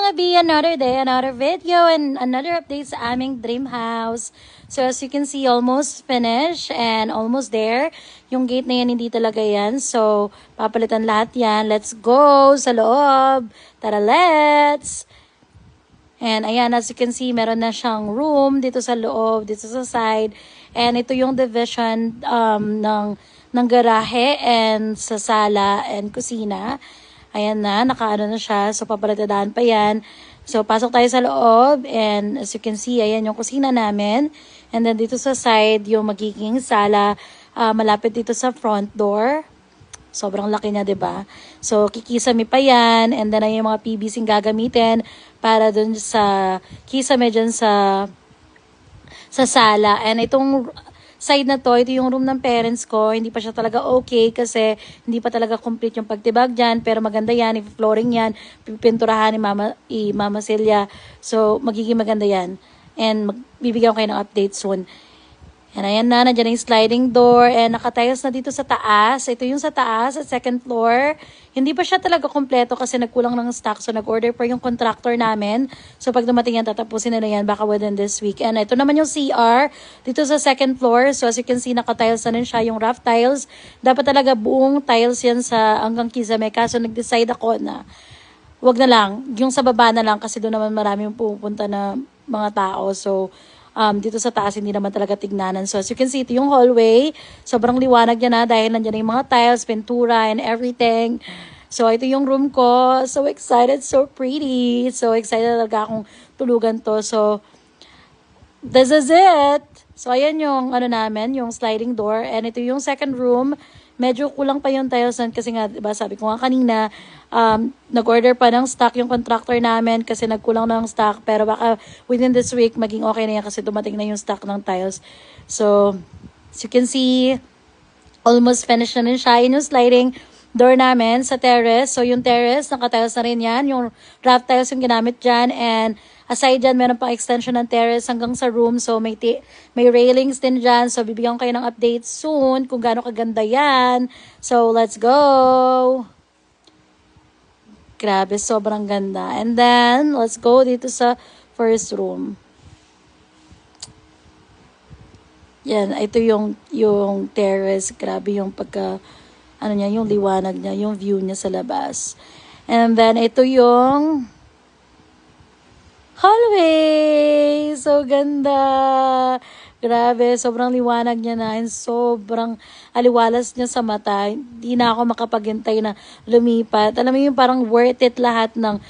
mga B, another day, another video, and another update sa aming dream house. So as you can see, almost finished and almost there. Yung gate na yan, hindi talaga yan. So papalitan lahat yan. Let's go sa loob. Tara, let's! And ayan, as you can see, meron na siyang room dito sa loob, dito sa side. And ito yung division ng garahe and sa sala and kusina. Ayan na, nakaano na siya. So, papalatadaan pa yan. So, pasok tayo sa loob. And as you can see, ayan yung kusina namin. And then dito sa side, yung magiging sala. Malapit dito sa front door. Sobrang laki niya, 'di ba? So, kikisame pa yan. And then, ayan yung mga PVC gagamitin para dun sa kisame dyan sa sala. And itong side na to, ito yung room ng parents ko. Hindi pa siya talaga okay kasi hindi pa talaga complete yung pagtibag dyan. Pero maganda yan, i-flooring yan, pipinturahan ni Mama Celia. So, magiging maganda yan. And bibigyan ko kayo ng update soon. And ayan na, nandiyan yung sliding door. And nakatiles na dito sa taas. Ito yung sa taas, sa second floor. Hindi pa siya talaga kompleto kasi nagkulang ng stock. So, nag-order pa yung contractor namin. So, pag dumating yan, tatapusin nila yan baka within this week. And ito naman yung CR dito sa second floor. So, as you can see, nakatiles na rin siya yung rough tiles. Dapat talaga buong tiles yan sa hanggang kisame. Kaso, nag-decide ako na wag na lang. Yung sa baba na lang kasi doon naman marami yung pupunta na mga tao. So, dito sa taas, hindi naman talaga tignanan. So, as you can see, ito yung hallway. Sobrang liwanag niya na dahil nandiyan yung mga tiles, pintura, and everything. So, ito yung room ko. So excited, so pretty. So excited talaga akong tulugan to. So, this is it. So, ayan yung ano namin, yung sliding door. And ito yung second room. Medyo kulang pa yung tiles kasi nga, diba, sabi ko nga kanina, nag-order pa ng stock yung contractor namin kasi nagkulang ng stock. Pero baka within this week, maging okay na yan kasi dumating na yung stock ng tiles. So, as you can see, almost finished na rin siya. Yun yung sliding door namin sa terrace. So, yung terrace, naka-tiles na rin yan. Yung rough tiles yung ginamit dyan. And aside dyan, meron pang extension ng terrace hanggang sa room. So, may railings din dyan. So, bibigyan ko kayo ng update soon kung gaano kaganda yan. So, let's go! Grabe, sobrang ganda. And then, let's go dito sa first room. Yan, ito yung terrace. Grabe yung ano niya, yung liwanag niya, yung view niya sa labas. And then, ito yung hallway! So ganda! Grabe, sobrang liwanag niya na and sobrang aliwalas niya sa mata. Hindi na ako makapaghintay na lumipat. Alam mo yung parang worth it lahat ng